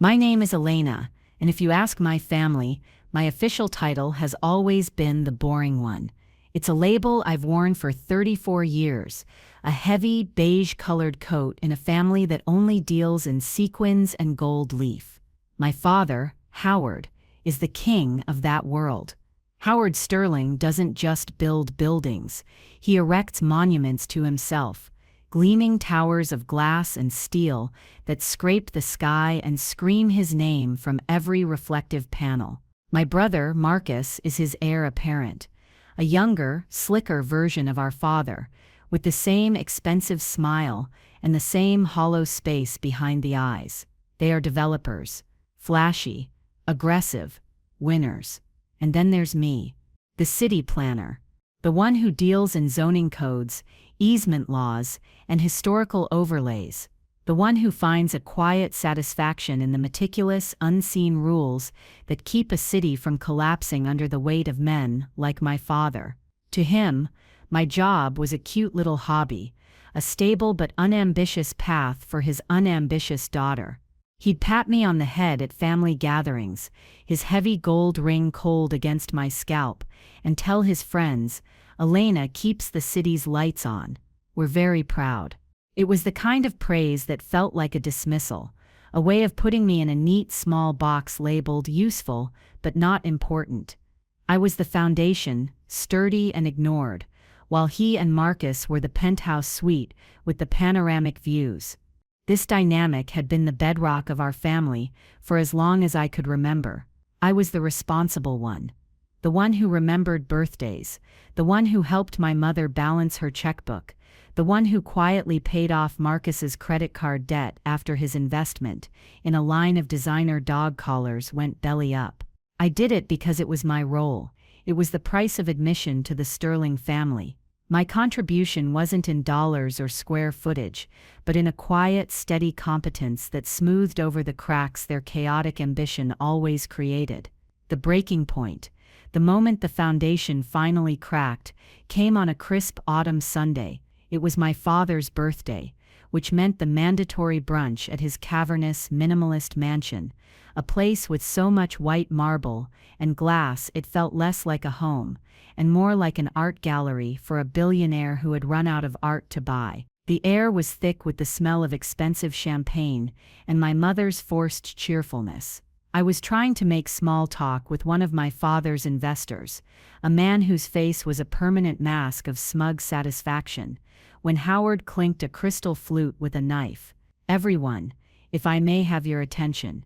My name is Elena, and if you ask my family, my official title has always been the boring one. It's a label I've worn for 34 years, a heavy, beige-colored coat in a family that only deals in sequins and gold leaf. My father, Howard, is the king of that world. Howard Sterling doesn't just build buildings, he erects monuments to himself, gleaming towers of glass and steel that scrape the sky and scream his name from every reflective panel. My brother, Marcus, is his heir apparent, a younger, slicker version of our father, with the same expensive smile and the same hollow space behind the eyes. They are developers, flashy, aggressive, winners. And then there's me, the city planner, the one who deals in zoning codes, easement laws, and historical overlays, the one who finds a quiet satisfaction in the meticulous, unseen rules that keep a city from collapsing under the weight of men like my father. To him, my job was a cute little hobby, a stable but unambitious path for his unambitious daughter. He'd pat me on the head at family gatherings, his heavy gold ring cold against my scalp, and tell his friends, "Elena keeps the city's lights on. We're very proud." It was the kind of praise that felt like a dismissal, a way of putting me in a neat small box labeled useful but not important. I was the foundation, sturdy and ignored, while he and Marcus were the penthouse suite with the panoramic views. This dynamic had been the bedrock of our family for as long as I could remember. I was the responsible one, the one who remembered birthdays, the one who helped my mother balance her checkbook, the one who quietly paid off Marcus's credit card debt after his investment in a line of designer dog collars went belly up. I did it because it was my role. It was the price of admission to the Sterling family. My contribution wasn't in dollars or square footage, but in a quiet, steady competence that smoothed over the cracks their chaotic ambition always created. The breaking point, the moment the foundation finally cracked, came on a crisp autumn Sunday. It was my father's birthday, which meant the mandatory brunch at his cavernous, minimalist mansion, a place with so much white marble and glass it felt less like a home, and more like an art gallery for a billionaire who had run out of art to buy. The air was thick with the smell of expensive champagne and my mother's forced cheerfulness. I was trying to make small talk with one of my father's investors, a man whose face was a permanent mask of smug satisfaction, when Howard clinked a crystal flute with a knife. "Everyone, if I may have your attention,"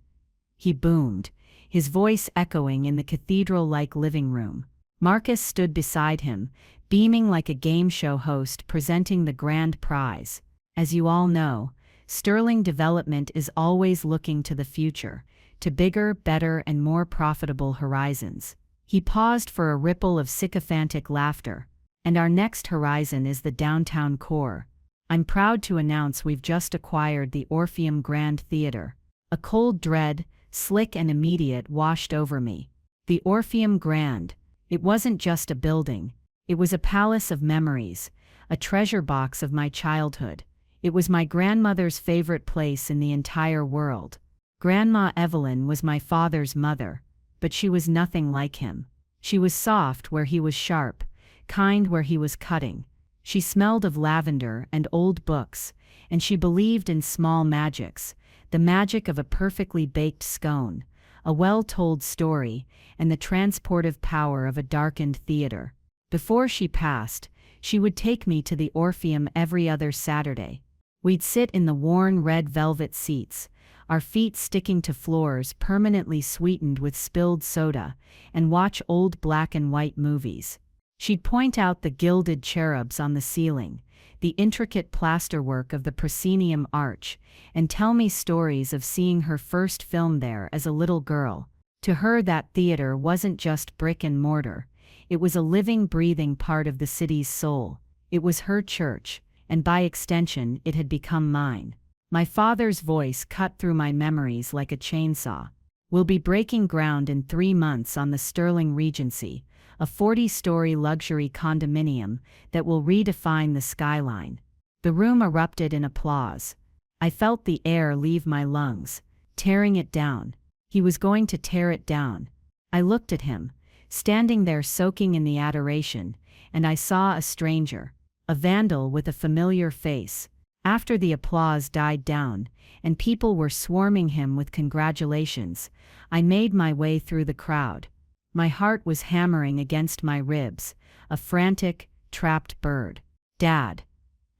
he boomed, his voice echoing in the cathedral-like living room. Marcus stood beside him, beaming like a game show host presenting the grand prize. As you all know, Sterling Development is always looking to the future, to bigger, better, and more profitable horizons. He paused for a ripple of sycophantic laughter. "And our next horizon is the downtown core. I'm proud to announce we've just acquired the Orpheum Grand Theater." A cold dread, slick and immediate, washed over me. The Orpheum Grand. It wasn't just a building. It was a palace of memories, a treasure box of my childhood. It was my grandmother's favorite place in the entire world. Grandma Evelyn was my father's mother, but she was nothing like him. She was soft where he was sharp, kind where he was cutting. She smelled of lavender and old books, and she believed in small magics, the magic of a perfectly baked scone, a well-told story, and the transportive power of a darkened theater. Before she passed, she would take me to the Orpheum every other Saturday. We'd sit in the worn red velvet seats, our feet sticking to floors permanently sweetened with spilled soda, and watch old black and white movies. She'd point out the gilded cherubs on the ceiling, the intricate plasterwork of the proscenium arch, and tell me stories of seeing her first film there as a little girl. To her, that theater wasn't just brick and mortar. It was a living, breathing part of the city's soul. It was her church, and by extension, it had become mine. My father's voice cut through my memories like a chainsaw. "We'll be breaking ground in 3 months on the Sterling Regency, a 40-story luxury condominium that will redefine the skyline." The room erupted in applause. I felt the air leave my lungs. tearing it down. He was going to tear it down. I looked at him, standing there soaking in the adoration, and I saw a stranger, a vandal with a familiar face. After the applause died down, and people were swarming him with congratulations, I made my way through the crowd. My heart was hammering against my ribs, a frantic, trapped bird. "Dad,"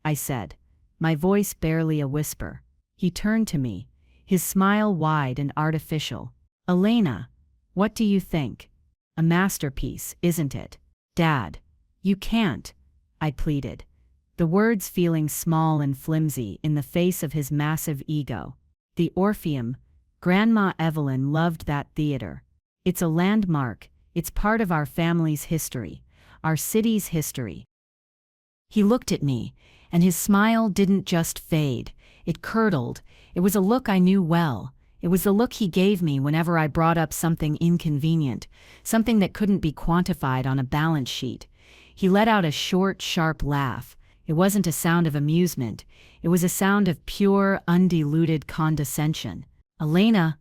I said, my voice barely a whisper. He turned to me, his smile wide and artificial. "Elena, what do you think? A masterpiece, isn't it?" "Dad, you can't," I pleaded, the words feeling small and flimsy in the face of his massive ego. "The Orpheum, Grandma Evelyn loved that theater. It's a landmark, it's part of our family's history, our city's history." He looked at me, and his smile didn't just fade, it curdled. It was a look I knew well. It was the look he gave me whenever I brought up something inconvenient, something that couldn't be quantified on a balance sheet. He let out a short, sharp laugh. It wasn't a sound of amusement. It was a sound of pure, undiluted condescension. "Elena,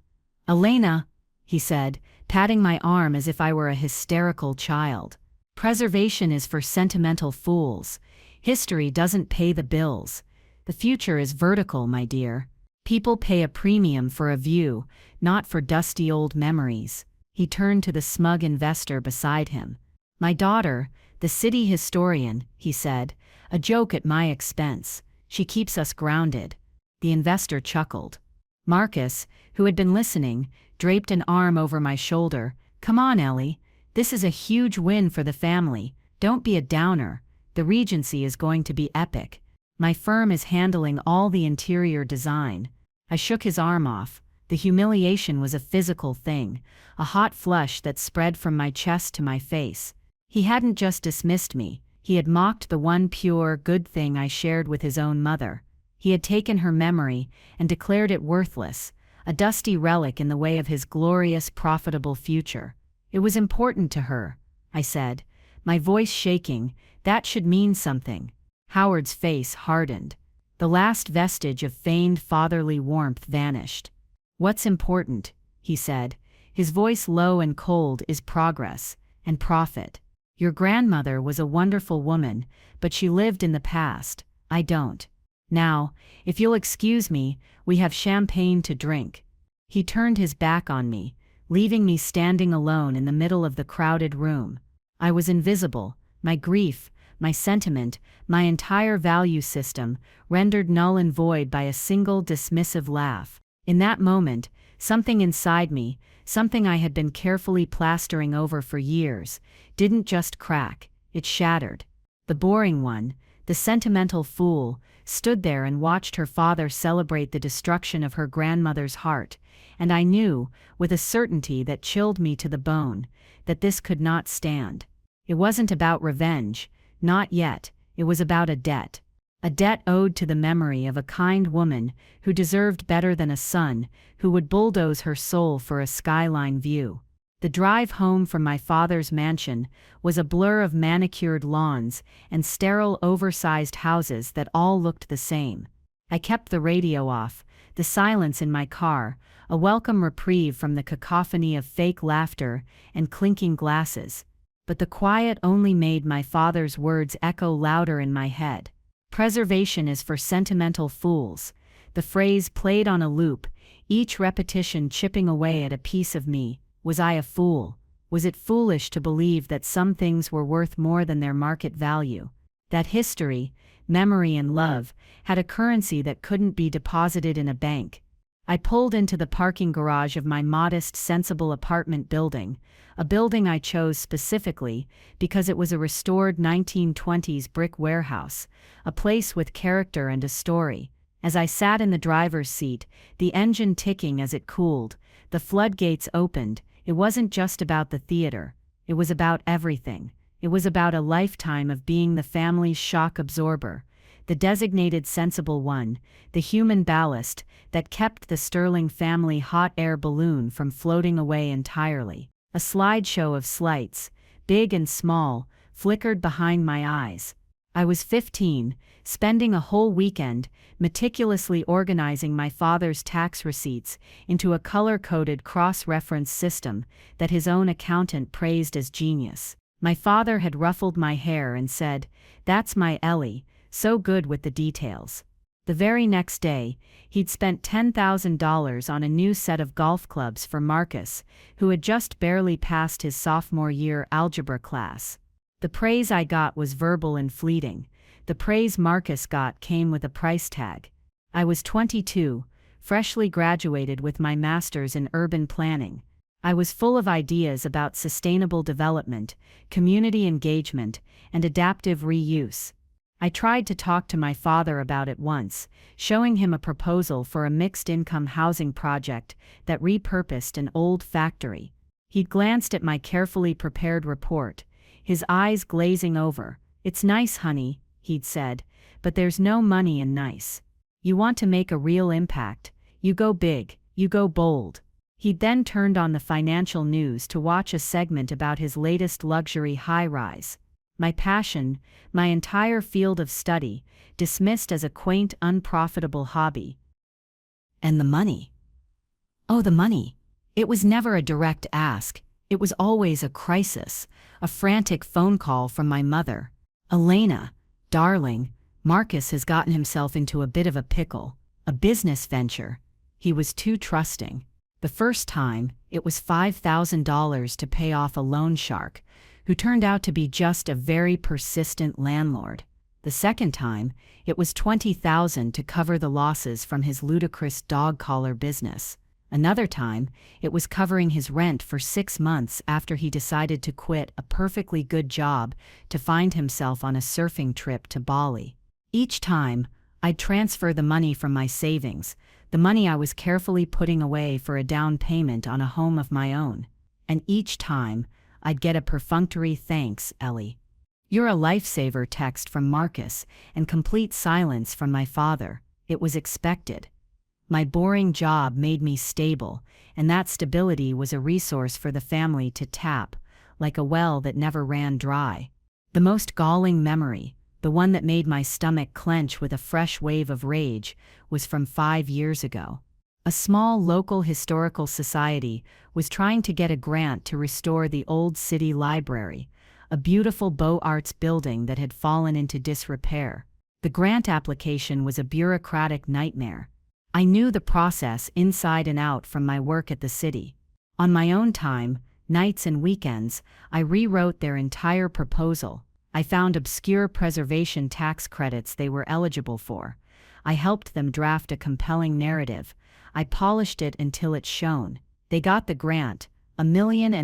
Elena," he said, patting my arm as if I were a hysterical child. "Preservation is for sentimental fools. History doesn't pay the bills. The future is vertical, my dear. People pay a premium for a view, not for dusty old memories." He turned to the smug investor beside him. "My daughter, the city historian," he said, "a joke at my expense. She keeps us grounded." The investor chuckled. Marcus, who had been listening, draped an arm over my shoulder. "Come on, Ellie. This is a huge win for the family. Don't be a downer. The Regency is going to be epic. My firm is handling all the interior design." I shook his arm off. The humiliation was a physical thing, a hot flush that spread from my chest to my face. He hadn't just dismissed me, he had mocked the one pure, good thing I shared with his own mother. He had taken her memory and declared it worthless, a dusty relic in the way of his glorious, profitable future. "It was important to her," I said, my voice shaking. "That should mean something." Howard's face hardened. The last vestige of feigned fatherly warmth vanished. "What's important," he said, his voice low and cold, "is progress and profit. Your grandmother was a wonderful woman, but she lived in the past. I don't. Now, if you'll excuse me, we have champagne to drink." He turned his back on me, leaving me standing alone in the middle of the crowded room. I was invisible, my grief, my sentiment, my entire value system, rendered null and void by a single dismissive laugh. In that moment, something inside me, something I had been carefully plastering over for years, didn't just crack, it shattered. The boring one, the sentimental fool, stood there and watched her father celebrate the destruction of her grandmother's heart, and I knew, with a certainty that chilled me to the bone, that this could not stand. It wasn't about revenge, not yet. It was about a debt owed to the memory of a kind woman who deserved better than a son who would bulldoze her soul for a skyline view. The drive home from my father's mansion was a blur of manicured lawns and sterile, oversized houses that all looked the same. I kept the radio off, the silence in my car, a welcome reprieve from the cacophony of fake laughter and clinking glasses. But the quiet only made my father's words echo louder in my head. "Preservation is for sentimental fools." The phrase played on a loop, each repetition chipping away at a piece of me. Was I a fool? Was it foolish to believe that some things were worth more than their market value? That history, memory and love, had a currency that couldn't be deposited in a bank? I pulled into the parking garage of my modest, sensible apartment building, a building I chose specifically because it was a restored 1920s brick warehouse, a place with character and a story. As I sat in the driver's seat, the engine ticking as it cooled, the floodgates opened. It wasn't just about the theater. It was about everything. It was about a lifetime of being the family's shock absorber, the designated sensible one, the human ballast that kept the Sterling family hot air balloon from floating away entirely. A slideshow of slights, big and small, flickered behind my eyes. I was 15, spending a whole weekend meticulously organizing my father's tax receipts into a color-coded cross-reference system that his own accountant praised as genius. My father had ruffled my hair and said, "That's my Ellie, so good with the details." The very next day, he'd spent $10,000 on a new set of golf clubs for Marcus, who had just barely passed his sophomore year algebra class. The praise I got was verbal and fleeting. The praise Marcus got came with a price tag. I was 22, freshly graduated with my master's in urban planning. I was full of ideas about sustainable development, community engagement, and adaptive reuse. I tried to talk to my father about it once, showing him a proposal for a mixed-income housing project that repurposed an old factory. He'd glanced at my carefully prepared report, his eyes glazing over. "It's nice, honey," he'd said, "but there's no money in nice. You want to make a real impact, you go big, you go bold." He'd then turned on the financial news to watch a segment about his latest luxury high-rise. My passion, my entire field of study, dismissed as a quaint, unprofitable hobby. And the money? Oh, the money. It was never a direct ask. It was always a crisis, a frantic phone call from my mother. "Elena, darling, Marcus has gotten himself into a bit of a pickle, a business venture." He was too trusting. The first time, it was $5,000 to pay off a loan shark, who turned out to be just a very persistent landlord. The second time, it was $20,000 to cover the losses from his ludicrous dog collar business. Another time, it was covering his rent for 6 months after he decided to quit a perfectly good job to find himself on a surfing trip to Bali. Each time, I'd transfer the money from my savings, the money I was carefully putting away for a down payment on a home of my own. And each time, I'd get a perfunctory "Thanks, Ellie. You're a lifesaver" text from Marcus, and complete silence from my father. It was expected. My boring job made me stable, and that stability was a resource for the family to tap, like a well that never ran dry. The most galling memory, the one that made my stomach clench with a fresh wave of rage, was from 5 years ago. A small local historical society was trying to get a grant to restore the old city library, a beautiful Beaux Arts building that had fallen into disrepair. The grant application was a bureaucratic nightmare. I knew the process inside and out from my work at the city. On my own time, nights and weekends, I rewrote their entire proposal. I found obscure preservation tax credits they were eligible for. I helped them draft a compelling narrative. I polished it until it shone. They got the grant, $1.5 million.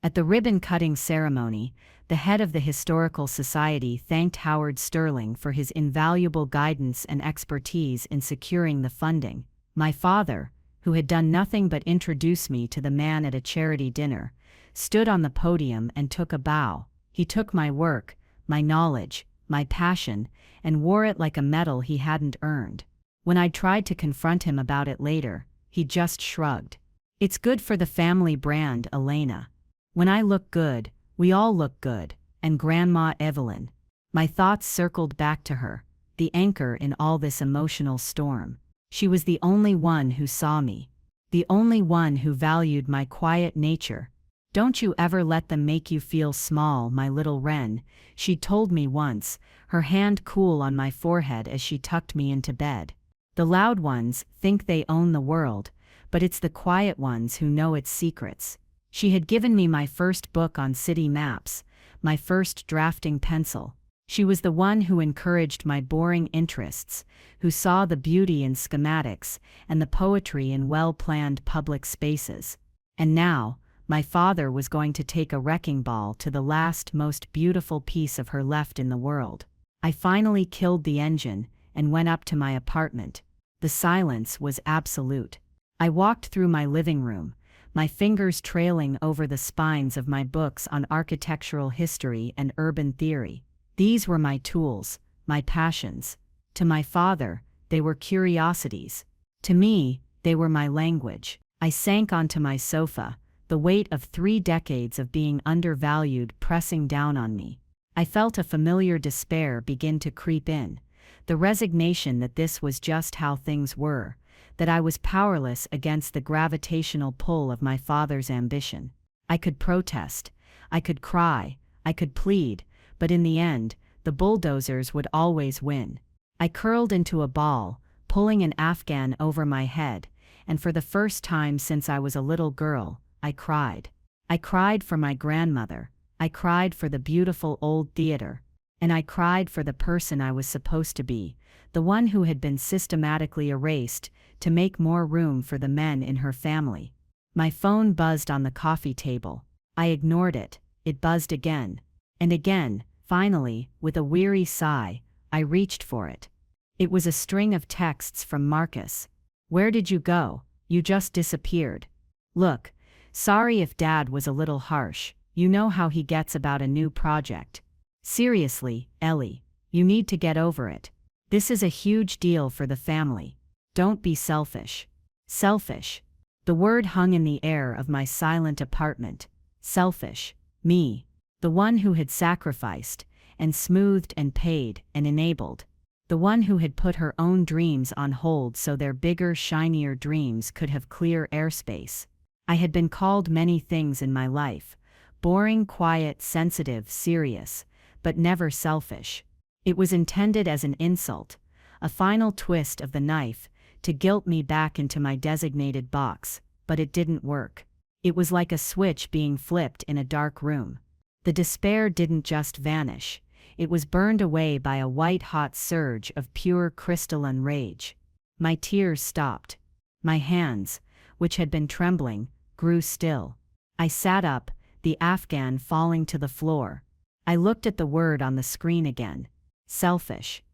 At the ribbon-cutting ceremony, the head of the Historical Society thanked Howard Sterling for his invaluable guidance and expertise in securing the funding. My father, who had done nothing but introduce me to the man at a charity dinner, stood on the podium and took a bow. He took my work, my knowledge, my passion, and wore it like a medal he hadn't earned. When I tried to confront him about it later, he just shrugged. "It's good for the family brand, Elena. When I look good, we all look good, and Grandma Evelyn." My thoughts circled back to her, the anchor in all this emotional storm. She was the only one who saw me, the only one who valued my quiet nature. "Don't you ever let them make you feel small, my little wren," she told me once, her hand cool on my forehead as she tucked me into bed. "The loud ones think they own the world, but it's the quiet ones who know its secrets." She had given me my first book on city maps, my first drafting pencil. She was the one who encouraged my boring interests, who saw the beauty in schematics and the poetry in well-planned public spaces. And now, my father was going to take a wrecking ball to the last, most beautiful piece of her left in the world. I finally killed the engine and went up to my apartment. The silence was absolute. I walked through my living room, my fingers trailing over the spines of my books on architectural history and urban theory. These were my tools, my passions. To my father, they were curiosities. To me, they were my language. I sank onto my sofa, the weight of 3 decades of being undervalued pressing down on me. I felt a familiar despair begin to creep in, the resignation that this was just how things were, that I was powerless against the gravitational pull of my father's ambition. I could protest, I could cry, I could plead, but in the end, the bulldozers would always win. I curled into a ball, pulling an Afghan over my head, and for the first time since I was a little girl, I cried. I cried for my grandmother, I cried for the beautiful old theater, and I cried for the person I was supposed to be, the one who had been systematically erased to make more room for the men in her family. My phone buzzed on the coffee table. I ignored it. It buzzed again. And again, finally, with a weary sigh, I reached for it. It was a string of texts from Marcus. "Where did you go? You just disappeared. Look, sorry if Dad was a little harsh. You know how he gets about a new project. Seriously, Ellie, you need to get over it. This is a huge deal for the family. Don't be selfish." Selfish. The word hung in the air of my silent apartment. Selfish. Me. The one who had sacrificed, and smoothed and paid and enabled. The one who had put her own dreams on hold so their bigger, shinier dreams could have clear airspace. I had been called many things in my life. Boring, quiet, sensitive, serious, but never selfish. It was intended as an insult, a final twist of the knife, to guilt me back into my designated box, but it didn't work. It was like a switch being flipped in a dark room. The despair didn't just vanish. It was burned away by a white-hot surge of pure crystalline rage. My tears stopped. My hands, which had been trembling, grew still. I sat up, the Afghan falling to the floor. I looked at the word on the screen again. Selfish.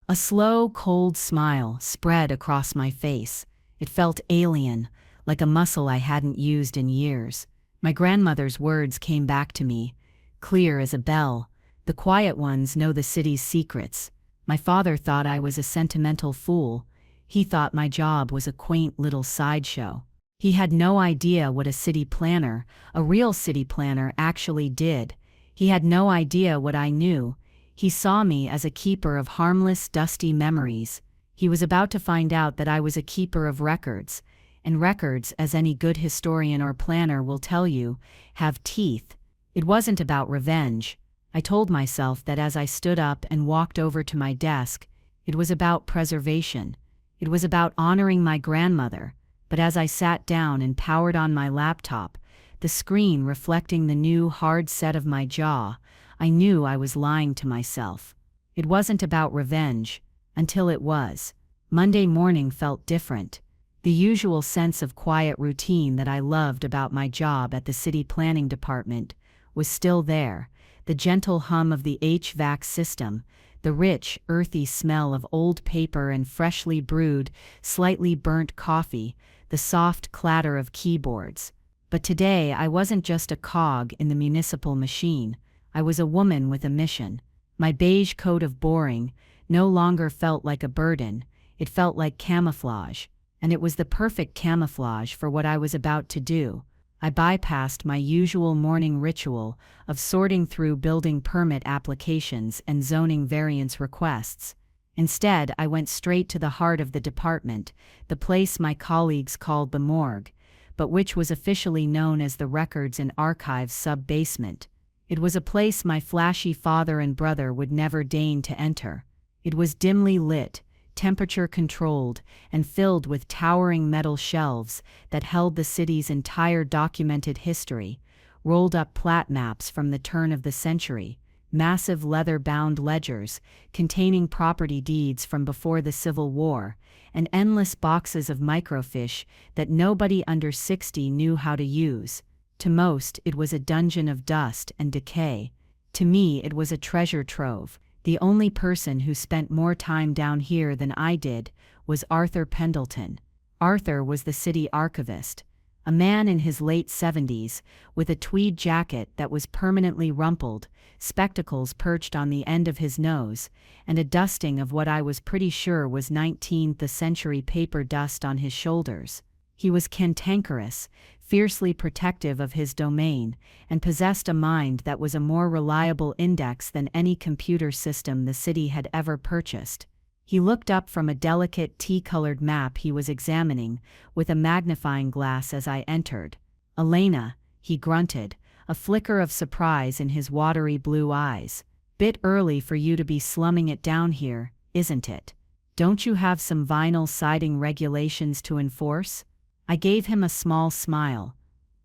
A slow, cold smile spread across my face. It felt alien, like a muscle I hadn't used in years. My grandmother's words came back to me, clear as a bell. "The quiet ones know the city's secrets." My father thought I was a sentimental fool. He thought my job was a quaint little sideshow. He had no idea what a city planner, a real city planner, actually did. He had no idea what I knew. He saw me as a keeper of harmless, dusty memories. He was about to find out that I was a keeper of records. And records, as any good historian or planner will tell you, have teeth. It wasn't about revenge. I told myself that as I stood up and walked over to my desk. It was about preservation. It was about honoring my grandmother. But as I sat down and powered on my laptop, the screen reflecting the new hard set of my jaw, I knew I was lying to myself. It wasn't about revenge, until it was. Monday morning felt different. The usual sense of quiet routine that I loved about my job at the city planning department was still there. The gentle hum of the HVAC system, the rich, earthy smell of old paper and freshly brewed, slightly burnt coffee, the soft clatter of keyboards. But today I wasn't just a cog in the municipal machine. I was a woman with a mission. My beige coat of boring no longer felt like a burden. It felt like camouflage. And it was the perfect camouflage for what I was about to do. I bypassed my usual morning ritual of sorting through building permit applications and zoning variance requests. Instead, I went straight to the heart of the department, the place my colleagues called the morgue, but which was officially known as the Records and Archives sub-basement. It was a place my flashy father and brother would never deign to enter. It was dimly lit, temperature-controlled, and filled with towering metal shelves that held the city's entire documented history, rolled-up plat maps from the turn of the century, massive leather-bound ledgers containing property deeds from before the Civil War, and endless boxes of microfiche that nobody under 60 knew how to use. To most, it was a dungeon of dust and decay. To me, it was a treasure trove. The only person who spent more time down here than I did was Arthur Pendleton. Arthur was the city archivist, a man in his late 70s, with a tweed jacket that was permanently rumpled, spectacles perched on the end of his nose, and a dusting of what I was pretty sure was 19th century paper dust on his shoulders. He was cantankerous, fiercely protective of his domain, and possessed a mind that was a more reliable index than any computer system the city had ever purchased. He looked up from a delicate tea-colored map he was examining with a magnifying glass as I entered. "Elena," he grunted, a flicker of surprise in his watery blue eyes. "Bit early for you to be slumming it down here, isn't it? Don't you have some vinyl siding regulations to enforce?" I gave him a small smile.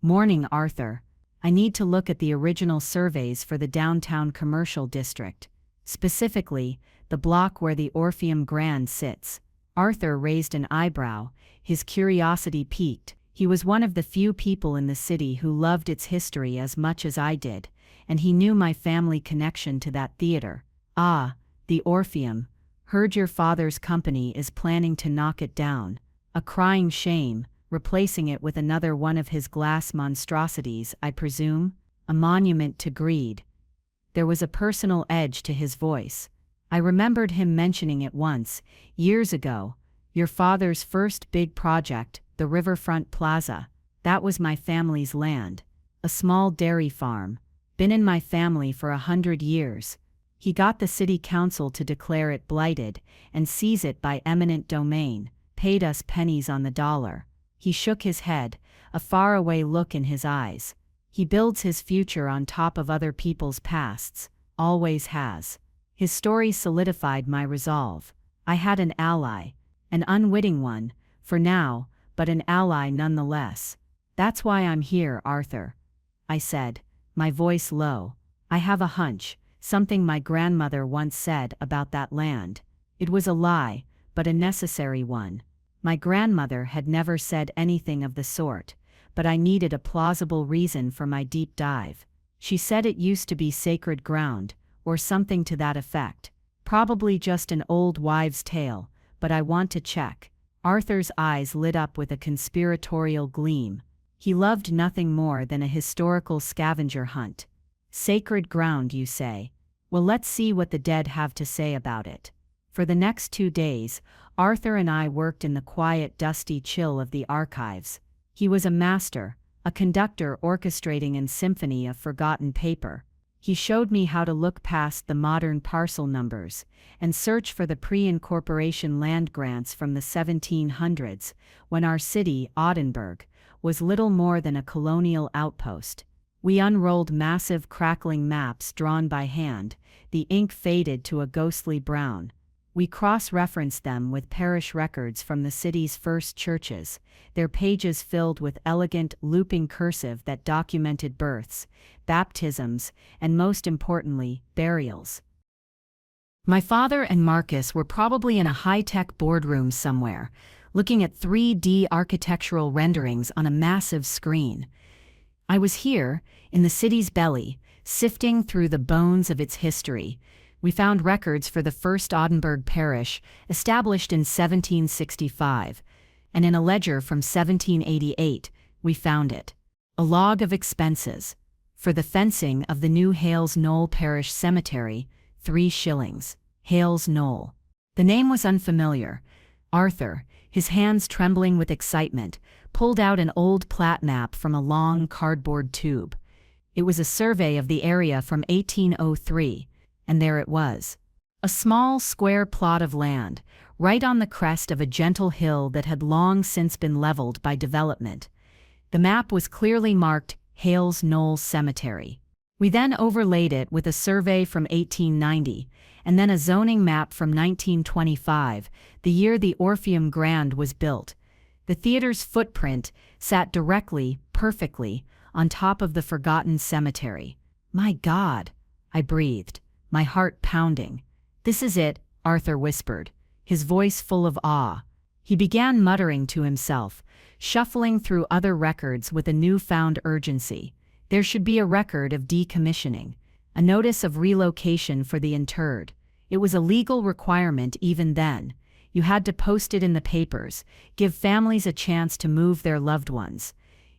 "Morning, Arthur. I need to look at the original surveys for the downtown commercial district. Specifically, the block where the Orpheum Grand sits." Arthur raised an eyebrow, his curiosity piqued. He was one of the few people in the city who loved its history as much as I did, and he knew my family connection to that theater. "Ah, the Orpheum. Heard your father's company is planning to knock it down. A crying shame, replacing it with another one of his glass monstrosities, I presume? A monument to greed." There was a personal edge to his voice. I remembered him mentioning it once, years ago. "Your father's first big project, the Riverfront Plaza. That was my family's land. A small dairy farm. Been in my family for 100 years. He got the city council to declare it blighted and seize it by eminent domain, paid us pennies on the dollar." He shook his head, a faraway look in his eyes. "He builds his future on top of other people's pasts, always has." His story solidified my resolve. I had an ally, an unwitting one, for now, but an ally nonetheless. "That's why I'm here, Arthur," I said, my voice low. "I have a hunch, something my grandmother once said about that land. It was a lie, but a necessary one. My grandmother had never said anything of the sort, but I needed a plausible reason for my deep dive. She said it used to be sacred ground, or something to that effect. Probably just an old wives' tale, but I want to check." Arthur's eyes lit up with a conspiratorial gleam. He loved nothing more than a historical scavenger hunt. "Sacred ground, you say? Well, let's see what the dead have to say about it." For the next 2 days, Arthur and I worked in the quiet, dusty chill of the archives. He was a master, a conductor orchestrating a symphony of forgotten paper. He showed me how to look past the modern parcel numbers and search for the pre-incorporation land grants from the 1700s, when our city, Audenburg, was little more than a colonial outpost. We unrolled massive crackling maps drawn by hand, the ink faded to a ghostly brown. We cross-referenced them with parish records from the city's first churches, their pages filled with elegant, looping cursive that documented births, baptisms, and most importantly, burials. My father and Marcus were probably in a high-tech boardroom somewhere, looking at 3D architectural renderings on a massive screen. I was here, in the city's belly, sifting through the bones of its history. We found records for the first Audenburg parish, established in 1765, and in a ledger from 1788, we found it. A log of expenses. For the fencing of the new Hales Knoll Parish Cemetery, 3 shillings. Hales Knoll. The name was unfamiliar. Arthur, his hands trembling with excitement, pulled out an old plat map from a long cardboard tube. It was a survey of the area from 1803. And there it was. A small, square plot of land, right on the crest of a gentle hill that had long since been leveled by development. The map was clearly marked Hales Knoll Cemetery. We then overlaid it with a survey from 1890, and then a zoning map from 1925, the year the Orpheum Grand was built. The theater's footprint sat directly, perfectly, on top of the forgotten cemetery. "My God," I breathed, my heart pounding. "This is it," Arthur whispered, his voice full of awe. He began muttering to himself, shuffling through other records with a newfound urgency. There should be a record of decommissioning, a notice of relocation for the interred. It was a legal requirement even then. You had to post it in the papers, give families a chance to move their loved ones.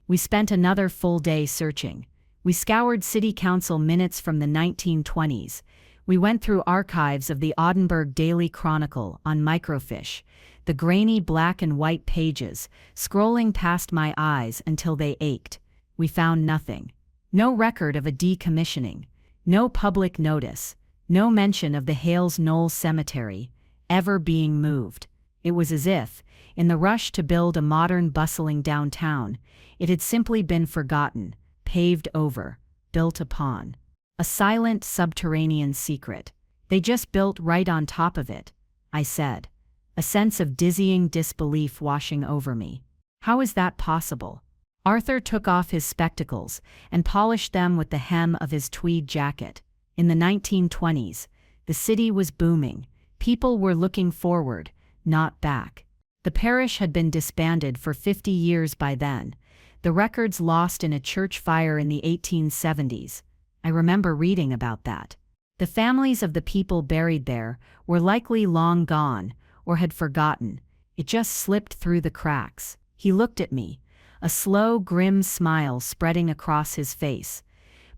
We spent another full day searching. We scoured city council minutes from the 1920s. We went through archives of the Audenburg Daily Chronicle on microfiche, the grainy black and white pages, scrolling past my eyes until they ached. We found nothing. No record of a decommissioning. No public notice. No mention of the Hales Knoll Cemetery ever being moved. It was as if, in the rush to build a modern bustling downtown, it had simply been forgotten, paved over, built upon. A silent subterranean secret. They just built right on top of it, I said, a sense of dizzying disbelief washing over me. How is that possible? Arthur took off his spectacles and polished them with the hem of his tweed jacket. In the 1920s, the city was booming. People were looking forward, not back. The parish had been disbanded for 50 years by then, the records lost in a church fire in the 1870s. I remember reading about that. The families of the people buried there were likely long gone or had forgotten. It just slipped through the cracks. He looked at me, a slow, grim smile spreading across his face.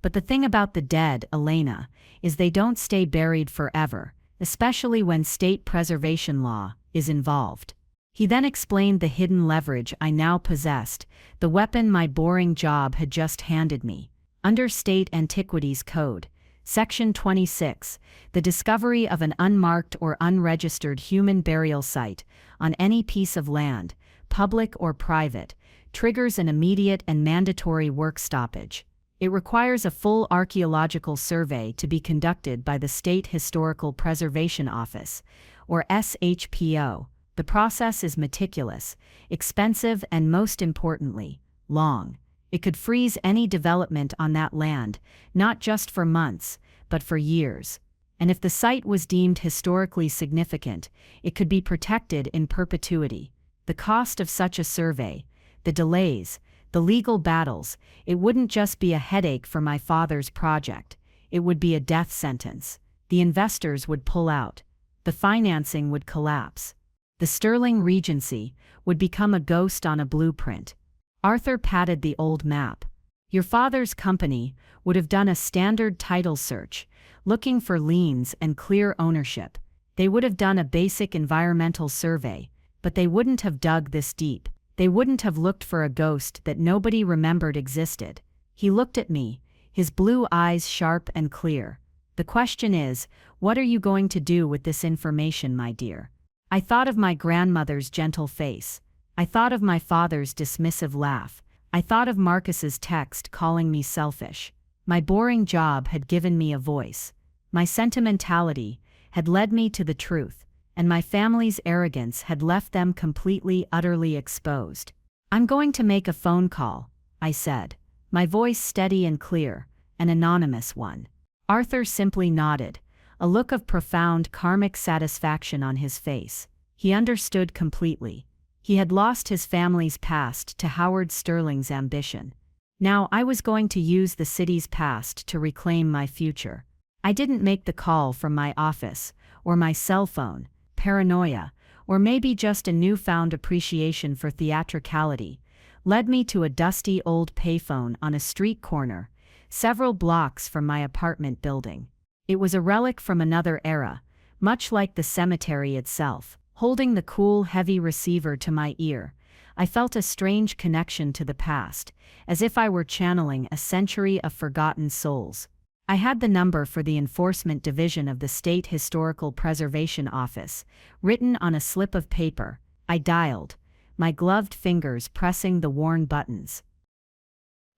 But the thing about the dead, Elena, is they don't stay buried forever, especially when state preservation law is involved. He then explained the hidden leverage I now possessed, the weapon my boring job had just handed me. Under State Antiquities Code, Section 26, the discovery of an unmarked or unregistered human burial site on any piece of land, public or private, triggers an immediate and mandatory work stoppage. It requires a full archaeological survey to be conducted by the State Historical Preservation Office, or SHPO. The process is meticulous, expensive, and most importantly, long. It could freeze any development on that land, not just for months, but for years. And if the site was deemed historically significant, it could be protected in perpetuity. The cost of such a survey, the delays, the legal battles, it wouldn't just be a headache for my father's project, it would be a death sentence. The investors would pull out. The financing would collapse. The Sterling Regency would become a ghost on a blueprint. Arthur patted the old map. Your father's company would have done a standard title search, looking for liens and clear ownership. They would have done a basic environmental survey, but they wouldn't have dug this deep. They wouldn't have looked for a ghost that nobody remembered existed. He looked at me, his blue eyes sharp and clear. The question is, what are you going to do with this information, my dear? I thought of my grandmother's gentle face. I thought of my father's dismissive laugh. I thought of Marcus's text calling me selfish. My boring job had given me a voice. My sentimentality had led me to the truth, and my family's arrogance had left them completely, utterly exposed. I'm going to make a phone call, I said, my voice steady and clear, an anonymous one. Arthur simply nodded, a look of profound karmic satisfaction on his face. He understood completely. He had lost his family's past to Howard Sterling's ambition. Now I was going to use the city's past to reclaim my future. I didn't make the call from my office, or my cell phone. Paranoia, or maybe just a newfound appreciation for theatricality, led me to a dusty old payphone on a street corner, several blocks from my apartment building. It was a relic from another era, much like the cemetery itself. Holding the cool, heavy receiver to my ear, I felt a strange connection to the past, as if I were channeling a century of forgotten souls. I had the number for the Enforcement Division of the State Historical Preservation Office, written on a slip of paper. I dialed, my gloved fingers pressing the worn buttons.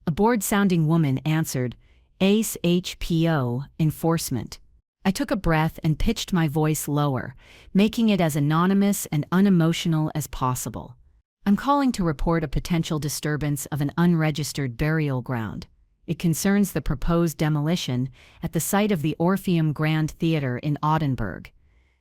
A bored-sounding woman answered, "Ace HPO, Enforcement." I took a breath and pitched my voice lower, making it as anonymous and unemotional as possible. "I'm calling to report a potential disturbance of an unregistered burial ground. It concerns the proposed demolition at the site of the Orpheum Grand Theater in Audenburg."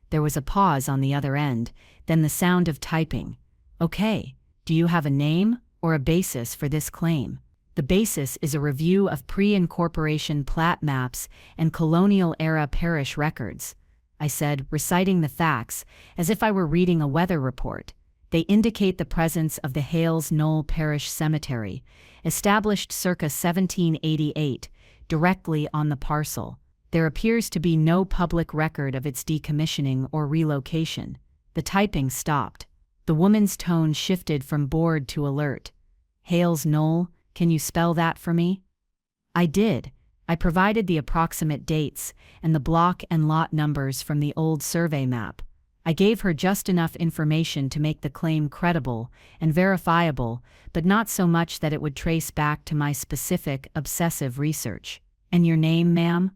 There was a pause on the other end, then the sound of typing. "Okay, do you have a name or a basis for this claim?" "The basis is a review of pre-incorporation plat maps and colonial-era parish records," I said, reciting the facts as if I were reading a weather report. "They indicate the presence of the Hales Knoll Parish Cemetery, established circa 1788, directly on the parcel. There appears to be no public record of its decommissioning or relocation." The typing stopped. The woman's tone shifted from bored to alert. Hales Knoll, can you spell that for me? I did. I provided the approximate dates and the block and lot numbers from the old survey map. I gave her just enough information to make the claim credible and verifiable, but not so much that it would trace back to my specific, obsessive research. And your name, ma'am?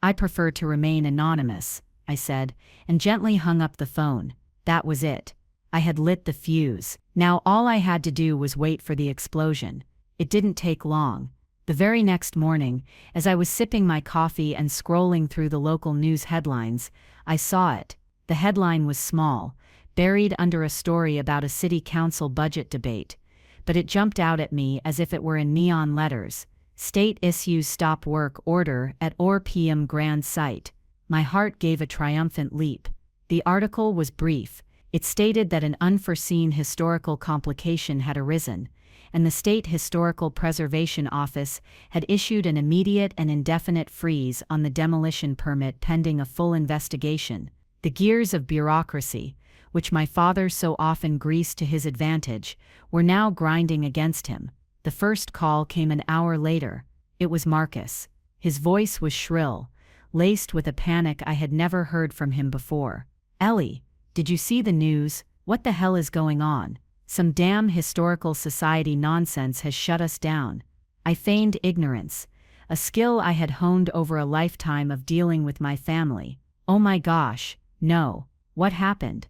I prefer to remain anonymous, I said, and gently hung up the phone. That was it. I had lit the fuse. Now all I had to do was wait for the explosion. It didn't take long. The very next morning, as I was sipping my coffee and scrolling through the local news headlines, I saw it. The headline was small, buried under a story about a city council budget debate, but it jumped out at me as if it were in neon letters. State issues stop work order at OR PM Grand Site. My heart gave a triumphant leap. The article was brief. It stated that an unforeseen historical complication had arisen, and the State Historical Preservation Office had issued an immediate and indefinite freeze on the demolition permit pending a full investigation. The gears of bureaucracy, which my father so often greased to his advantage, were now grinding against him. The first call came an hour later. It was Marcus. His voice was shrill, laced with a panic I had never heard from him before. Ellie, did you see the news? What the hell is going on? Some damn historical society nonsense has shut us down. I feigned ignorance, a skill I had honed over a lifetime of dealing with my family. Oh my gosh, no. What happened?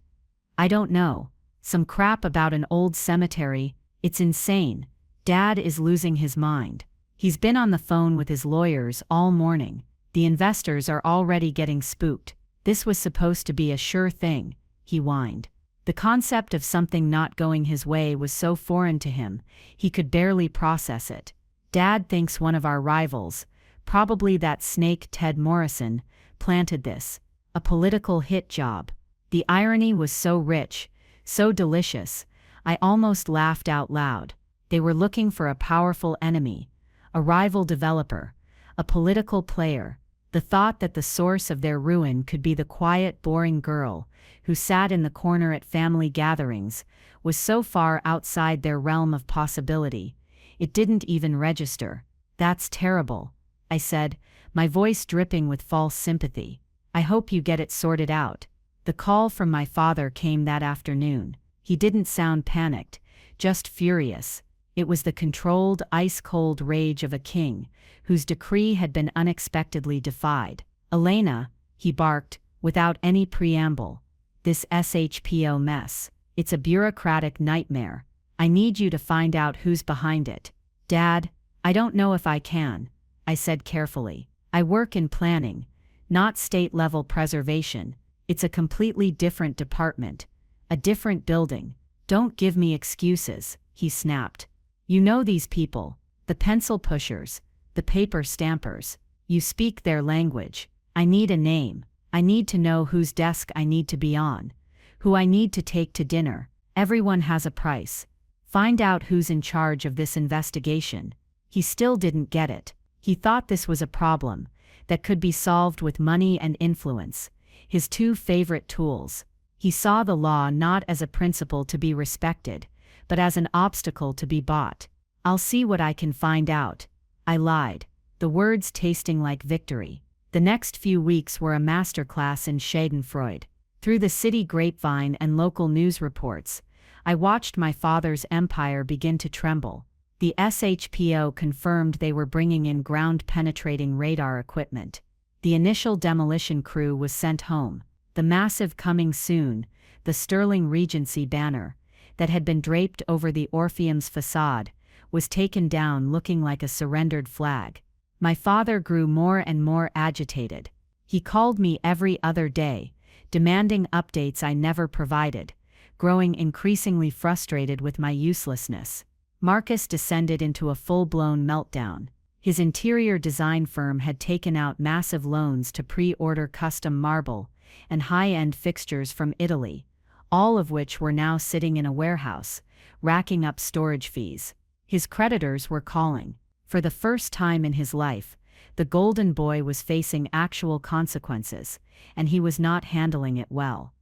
I don't know. Some crap about an old cemetery. It's insane. Dad is losing his mind. He's been on the phone with his lawyers all morning. The investors are already getting spooked. This was supposed to be a sure thing, he whined. The concept of something not going his way was so foreign to him, he could barely process it. Dad thinks one of our rivals, probably that snake Ted Morrison, planted this. A political hit job. The irony was so rich, so delicious, I almost laughed out loud. They were looking for a powerful enemy, a rival developer, a political player. The thought that the source of their ruin could be the quiet, boring girl who sat in the corner at family gatherings was so far outside their realm of possibility, it didn't even register. That's terrible, I said, my voice dripping with false sympathy. I hope you get it sorted out. The call from my father came that afternoon. He didn't sound panicked, just furious. It was the controlled, ice-cold rage of a king, whose decree had been unexpectedly defied. Elena, he barked, without any preamble. This SHPO mess. It's a bureaucratic nightmare. I need you to find out who's behind it. Dad, I don't know if I can, I said carefully. I work in planning, not state-level preservation. It's a completely different department, a different building. Don't give me excuses, he snapped. You know these people, the pencil pushers, the paper stampers. You speak their language. I need a name. I need to know whose desk I need to be on, who I need to take to dinner. Everyone has a price. Find out who's in charge of this investigation. He still didn't get it. He thought this was a problem that could be solved with money and influence, his two favorite tools. He saw the law not as a principle to be respected, but as an obstacle to be bought. I'll see what I can find out. I lied, the words tasting like victory. The next few weeks were a masterclass in schadenfreude. Through the city grapevine and local news reports, I watched my father's empire begin to tremble. The SHPO confirmed they were bringing in ground-penetrating radar equipment. The initial demolition crew was sent home. The massive "Coming Soon," the Sterling Regency banner, that had been draped over the Orpheum's facade, was taken down looking like a surrendered flag. My father grew more and more agitated. He called me every other day, demanding updates I never provided, growing increasingly frustrated with my uselessness. Marcus descended into a full-blown meltdown. His interior design firm had taken out massive loans to pre-order custom marble and high-end fixtures from Italy, all of which were now sitting in a warehouse, racking up storage fees. His creditors were calling. For the first time in his life, the golden boy was facing actual consequences, and he was not handling it well.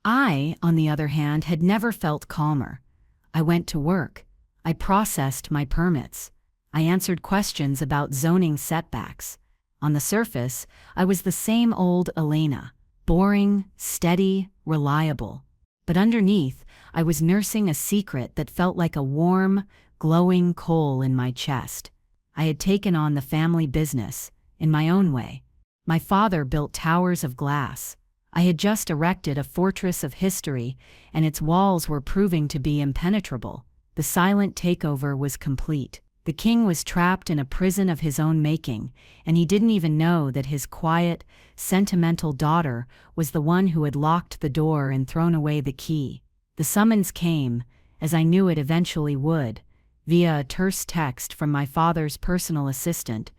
I, on the other hand, had never felt calmer. I went to work. I processed my permits. I answered questions about zoning setbacks. On the surface, I was the same old Elena, boring, steady, reliable. But underneath, I was nursing a secret that felt like a warm, glowing coal in my chest. I had taken on the family business, in my own way. My father built towers of glass. I had just erected a fortress of history, and its walls were proving to be impenetrable. The silent takeover was complete. The king was trapped in a prison of his own making, and he didn't even know that his quiet, sentimental daughter was the one who had locked the door and thrown away the key. The summons came, as I knew it eventually would, via a terse text from my father's personal assistant.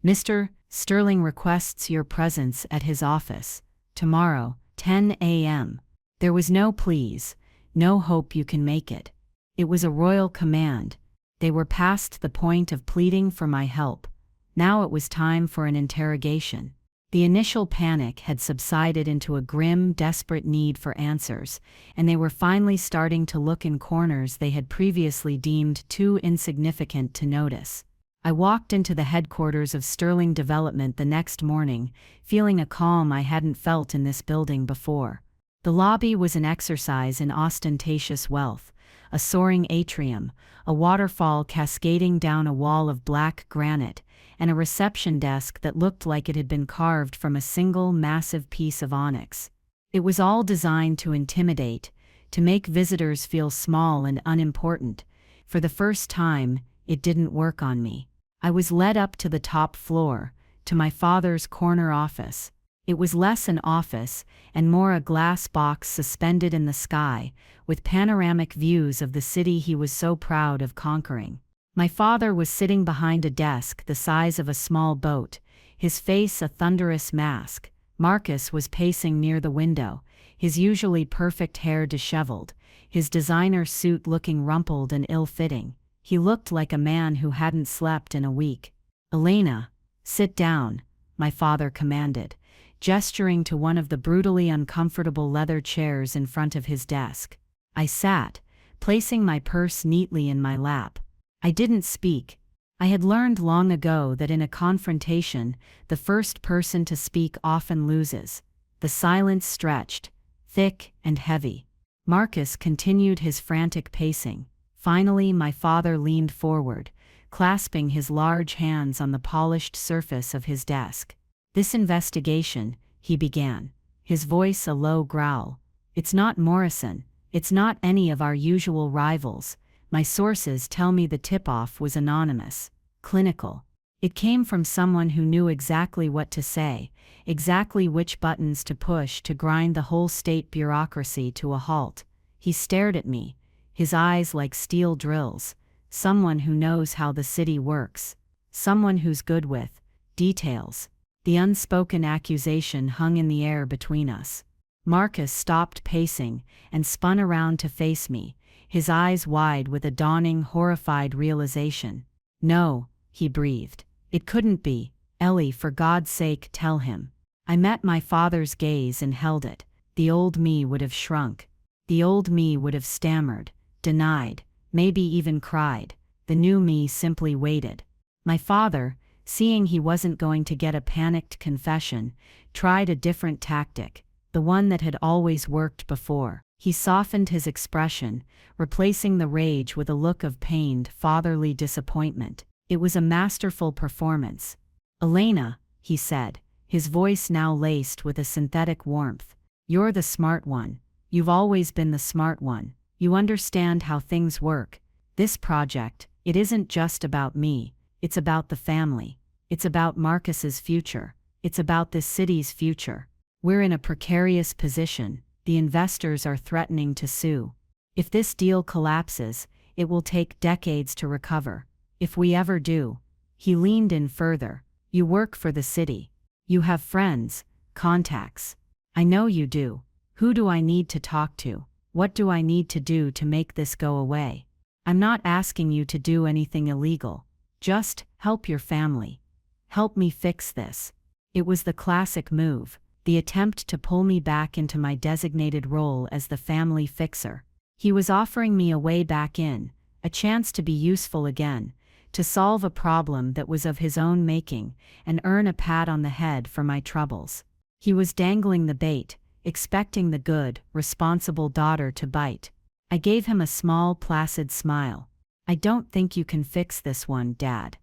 Mr. Sterling requests your presence at his office, tomorrow, 10 a.m. There was no please, no hope you can make it. It was a royal command. They were past the point of pleading for my help. Now it was time for an interrogation. The initial panic had subsided into a grim, desperate need for answers, and they were finally starting to look in corners they had previously deemed too insignificant to notice. I walked into the headquarters of Sterling Development the next morning, feeling a calm I hadn't felt in this building before. The lobby was an exercise in ostentatious wealth, a soaring atrium, a waterfall cascading down a wall of black granite, and a reception desk that looked like it had been carved from a single massive piece of onyx. It was all designed to intimidate, to make visitors feel small and unimportant. For the first time, it didn't work on me. I was led up to the top floor, to my father's corner office. It was less an office and more a glass box suspended in the sky, with panoramic views of the city he was so proud of conquering. My father was sitting behind a desk the size of a small boat, his face a thunderous mask. Marcus was pacing near the window, his usually perfect hair disheveled, his designer suit looking rumpled and ill-fitting. He looked like a man who hadn't slept in a week. "Elena, sit down," my father commanded, gesturing to one of the brutally uncomfortable leather chairs in front of his desk. I sat, placing my purse neatly in my lap. I didn't speak. I had learned long ago that in a confrontation, the first person to speak often loses. The silence stretched, thick and heavy. Marcus continued his frantic pacing. Finally, my father leaned forward, clasping his large hands on the polished surface of his desk. "This investigation," he began, his voice a low growl. "It's not Morrison. It's not any of our usual rivals. My sources tell me the tip-off was anonymous, clinical. It came from someone who knew exactly what to say, exactly which buttons to push to grind the whole state bureaucracy to a halt." He stared at me, his eyes like steel drills. "Someone who knows how the city works. Someone who's good with details." The unspoken accusation hung in the air between us. Marcus stopped pacing and spun around to face me, his eyes wide with a dawning, horrified realization. "No," he breathed. "It couldn't be. Ellie, for God's sake, tell him." I met my father's gaze and held it. The old me would have shrunk. The old me would have stammered, denied, maybe even cried. The new me simply waited. My father, seeing he wasn't going to get a panicked confession, tried a different tactic, the one that had always worked before. He softened his expression, replacing the rage with a look of pained, fatherly disappointment. It was a masterful performance. "Elena," he said, his voice now laced with a synthetic warmth, "you're the smart one. You've always been the smart one. You understand how things work. This project, it isn't just about me. It's about the family. It's about Marcus's future. It's about this city's future. We're in a precarious position. The investors are threatening to sue. If this deal collapses, it will take decades to recover. If we ever do." He leaned in further. "You work for the city. You have friends, contacts. I know you do. Who do I need to talk to? What do I need to do to make this go away? I'm not asking you to do anything illegal. Just help your family. Help me fix this." It was the classic move. the attempt to pull me back into my designated role as the family fixer. He was offering me a way back in, a chance to be useful again, to solve a problem that was of his own making, and earn a pat on the head for my troubles. He was dangling the bait, expecting the good, responsible daughter to bite. I gave him a small, placid smile. "I don't think you can fix this one, Dad,"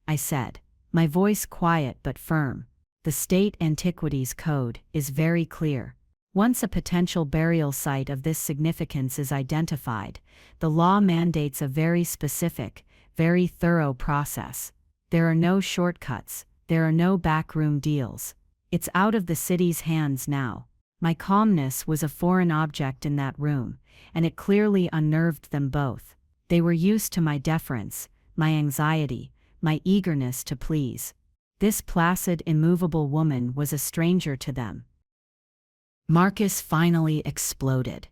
I said, my voice quiet but firm. "The state antiquities code is very clear. Once a potential burial site of this significance is identified, the law mandates a very specific, very thorough process. There are no shortcuts, there are no backroom deals. It's out of the city's hands now." My calmness was a foreign object in that room, and it clearly unnerved them both. They were used to my deference, my anxiety, my eagerness to please. This placid, immovable woman was a stranger to them. Marcus finally exploded.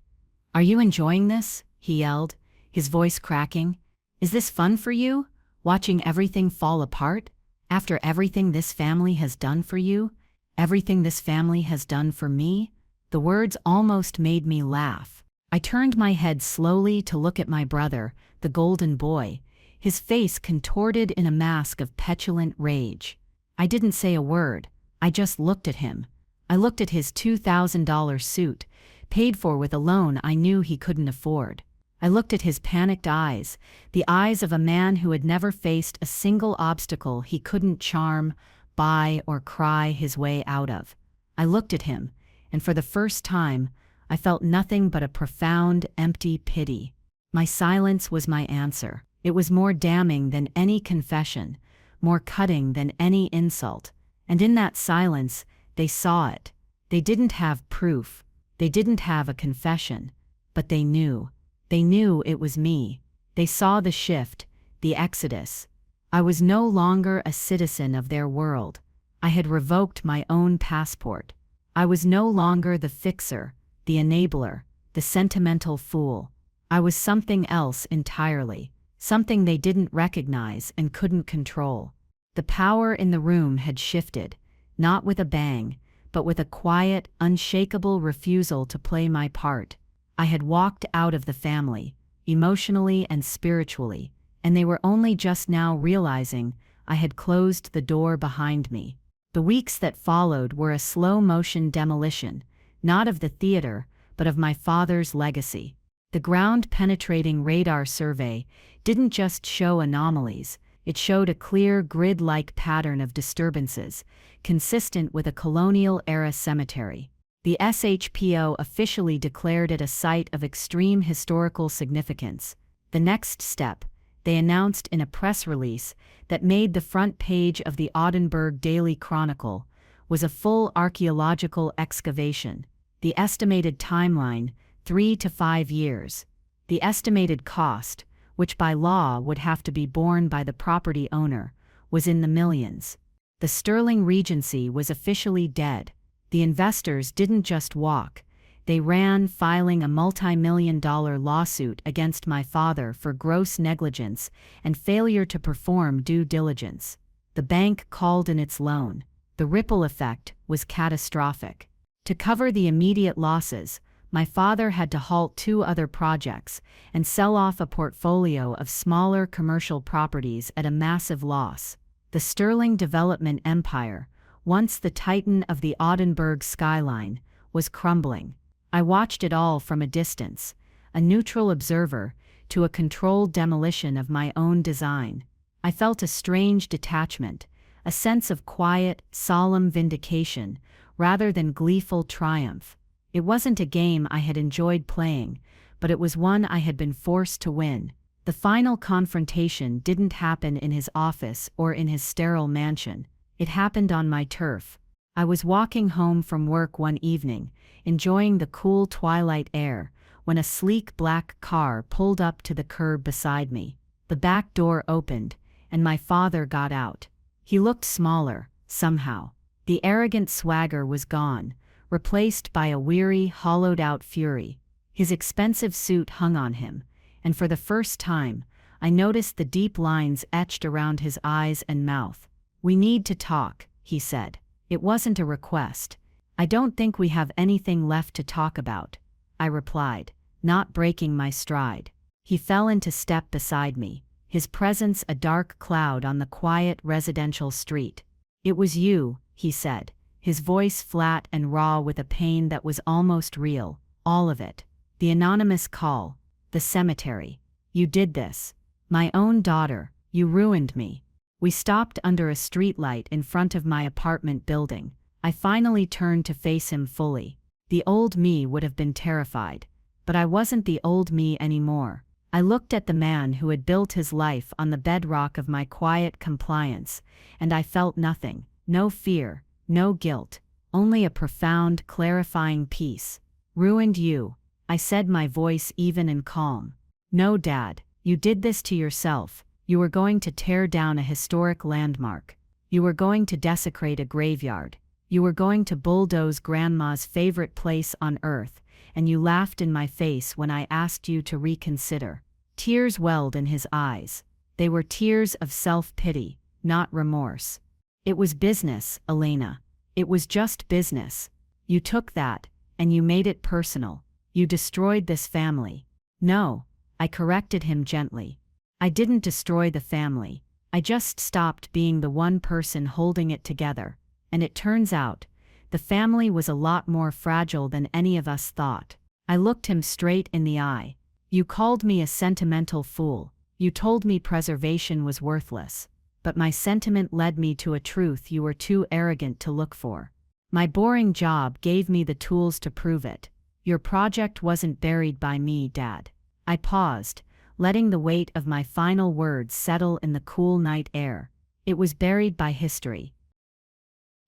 "Are you enjoying this?" he yelled, his voice cracking. "Is this fun for you? Watching everything fall apart? After everything this family has done for you? Everything this family has done for me?" The words almost made me laugh. I turned my head slowly to look at my brother, the golden boy, his face contorted in a mask of petulant rage. I didn't say a word, I just looked at him. I looked at his $2,000 suit, paid for with a loan I knew he couldn't afford. I looked at his panicked eyes, the eyes of a man who had never faced a single obstacle he couldn't charm, buy, or cry his way out of. I looked at him, and for the first time, I felt nothing but a profound, empty pity. My silence was my answer. It was more damning than any confession, more cutting than any insult. And in that silence, they saw it. They didn't have proof. They didn't have a confession. But they knew. They knew it was me. They saw the shift, the exodus. I was no longer a citizen of their world. I had revoked my own passport. I was no longer the fixer, the enabler, the sentimental fool. I was something else entirely, something they didn't recognize and couldn't control. The power in the room had shifted, not with a bang, but with a quiet, unshakable refusal to play my part. I had walked out of the family, emotionally and spiritually, and they were only just now realizing I had closed the door behind me. The weeks that followed were a slow-motion demolition, not of the theater, but of my father's legacy. The ground-penetrating radar survey didn't just show anomalies, it showed a clear grid-like pattern of disturbances, consistent with a colonial-era cemetery. The SHPO officially declared it a site of extreme historical significance. The next step, they announced in a press release that made the front page of the Edinburgh Daily Chronicle, was a full archaeological excavation. The estimated timeline, 3 to 5 years. The estimated cost, which by law would have to be borne by the property owner, was in the millions. The Sterling Regency was officially dead. The investors didn't just walk. They ran, filing a multi-million-dollar lawsuit against my father for gross negligence and failure to perform due diligence. The bank called in its loan. The ripple effect was catastrophic. To cover the immediate losses, my father had to halt 2 other projects and sell off a portfolio of smaller commercial properties at a massive loss. The Sterling development empire, once the titan of the Edinburgh skyline, was crumbling. I watched it all from a distance, a neutral observer, to a controlled demolition of my own design. I felt a strange detachment, a sense of quiet, solemn vindication, rather than gleeful triumph. It wasn't a game I had enjoyed playing, but it was one I had been forced to win. The final confrontation didn't happen in his office or in his sterile mansion. It happened on my turf. I was walking home from work one evening, enjoying the cool twilight air, when a sleek black car pulled up to the curb beside me. The back door opened, and my father got out. He looked smaller, somehow. The arrogant swagger was gone, replaced by a weary, hollowed-out fury. His expensive suit hung on him, and for the first time, I noticed the deep lines etched around his eyes and mouth. "We need to talk," he said. It wasn't a request. I don't think we have anything left to talk about, I replied, not breaking my stride. He fell into step beside me, his presence a dark cloud on the quiet residential street. It was you, he said, his voice flat and raw with a pain that was almost real, all of it. The anonymous call, the cemetery. You did this. My own daughter, you ruined me. We stopped under a streetlight in front of my apartment building. I finally turned to face him fully. The old me would have been terrified, but I wasn't the old me anymore. I looked at the man who had built his life on the bedrock of my quiet compliance, and I felt nothing, no fear, no guilt, only a profound, clarifying peace. Ruined you, I said, my voice even and calm. No, Dad, you did this to yourself. You were going to tear down a historic landmark. You were going to desecrate a graveyard. You were going to bulldoze Grandma's favorite place on earth, and you laughed in my face when I asked you to reconsider. Tears welled in his eyes. They were tears of self-pity, not remorse. It was business, Elena. It was just business. You took that, and you made it personal. You destroyed this family. No, I corrected him gently. I didn't destroy the family. I just stopped being the one person holding it together. And it turns out, the family was a lot more fragile than any of us thought. I looked him straight in the eye. You called me a sentimental fool. You told me preservation was worthless. But my sentiment led me to a truth you were too arrogant to look for. My boring job gave me the tools to prove it. Your project wasn't buried by me, Dad. I paused, letting the weight of my final words settle in the cool night air. It was buried by history.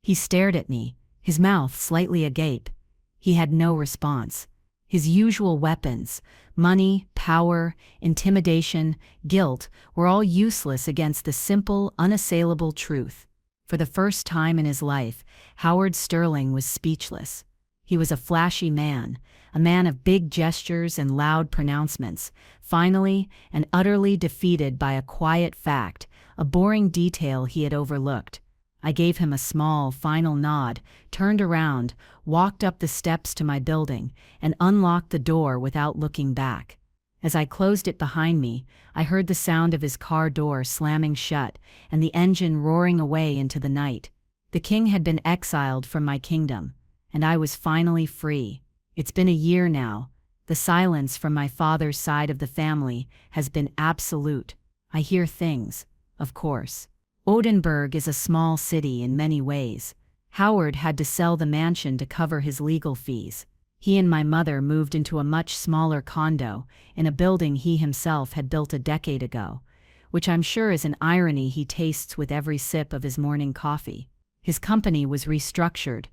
He stared at me, his mouth slightly agape. He had no response. His usual weapons, money, power, intimidation, guilt, were all useless against the simple, unassailable truth. For the first time in his life, Howard Sterling was speechless. He was a flashy man, a man of big gestures and loud pronouncements, finally and utterly defeated by a quiet fact, a boring detail he had overlooked. I gave him a small, final nod, turned around, walked up the steps to my building, and unlocked the door without looking back. As I closed it behind me, I heard the sound of his car door slamming shut and the engine roaring away into the night. The king had been exiled from my kingdom, and I was finally free. It's been a year now. The silence from my father's side of the family has been absolute. I hear things, of course. Odenburg is a small city in many ways. Howard had to sell the mansion to cover his legal fees. He and my mother moved into a much smaller condo in a building he himself had built a decade ago, which I'm sure is an irony he tastes with every sip of his morning coffee. His company was restructured,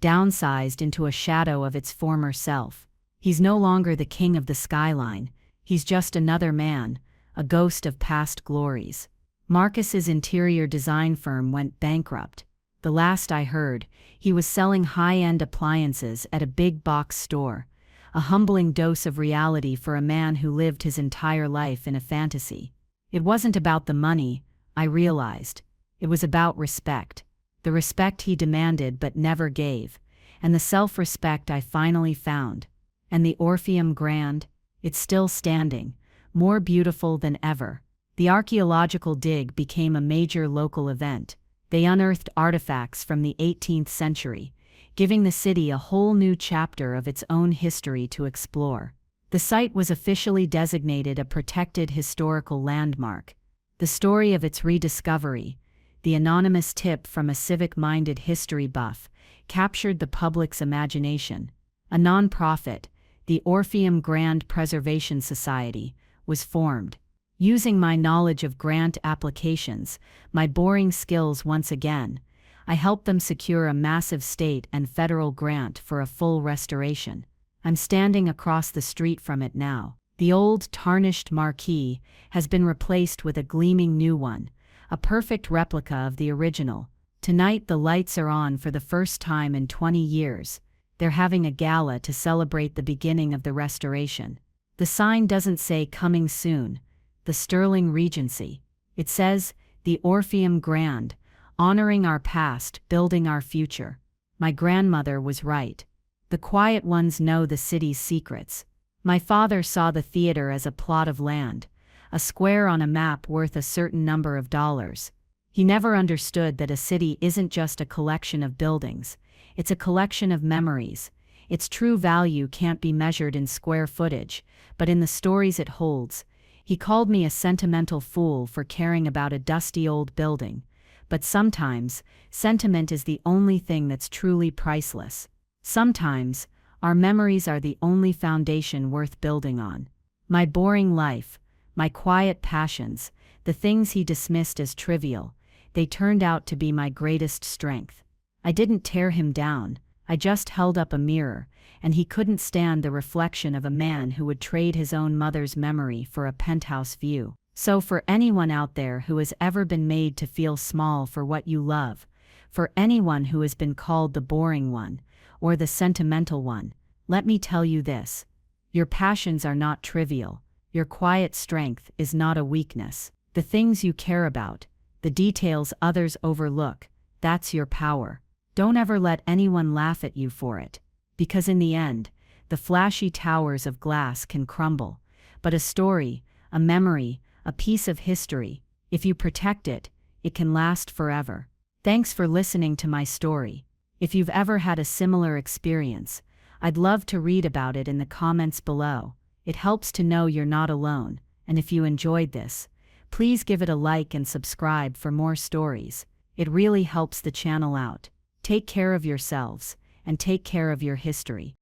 downsized into a shadow of its former self. He's no longer the king of the skyline. He's just another man, a ghost of past glories. Marcus's interior design firm went bankrupt. The last I heard, he was selling high-end appliances at a big box store, a humbling dose of reality for a man who lived his entire life in a fantasy. It wasn't about the money, I realized. It was about respect. The respect he demanded but never gave, and the self-respect I finally found. And the Orpheum Grand? It's still standing, more beautiful than ever. The archaeological dig became a major local event. They unearthed artifacts from the 18th century, giving the city a whole new chapter of its own history to explore. The site was officially designated a protected historical landmark. The story of its rediscovery, the anonymous tip from a civic-minded history buff, captured the public's imagination. A non-profit, the Orpheum Grand Preservation Society, was formed. Using my knowledge of grant applications, my boring skills once again, I helped them secure a massive state and federal grant for a full restoration. I'm standing across the street from it now. The old, tarnished marquee has been replaced with a gleaming new one, a perfect replica of the original. Tonight the lights are on for the first time in 20 years. They're having a gala to celebrate the beginning of the restoration. The sign doesn't say "Coming Soon," the Sterling Regency. It says, "The Orpheum Grand, honoring our past, building our future." My grandmother was right. The quiet ones know the city's secrets. My father saw the theater as a plot of land, a square on a map worth a certain number of dollars. He never understood that a city isn't just a collection of buildings, it's a collection of memories. Its true value can't be measured in square footage, but in the stories it holds. He called me a sentimental fool for caring about a dusty old building. But sometimes, sentiment is the only thing that's truly priceless. Sometimes, our memories are the only foundation worth building on. My boring life, my quiet passions, the things he dismissed as trivial, they turned out to be my greatest strength. I didn't tear him down, I just held up a mirror, and he couldn't stand the reflection of a man who would trade his own mother's memory for a penthouse view. So for anyone out there who has ever been made to feel small for what you love, for anyone who has been called the boring one, or the sentimental one, let me tell you this. Your passions are not trivial. Your quiet strength is not a weakness. The things you care about, the details others overlook, that's your power. Don't ever let anyone laugh at you for it. Because in the end, the flashy towers of glass can crumble. But a story, a memory, a piece of history, if you protect it, it can last forever. Thanks for listening to my story. If you've ever had a similar experience, I'd love to read about it in the comments below. It helps to know you're not alone, and if you enjoyed this, please give it a like and subscribe for more stories. It really helps the channel out. Take care of yourselves, and take care of your history.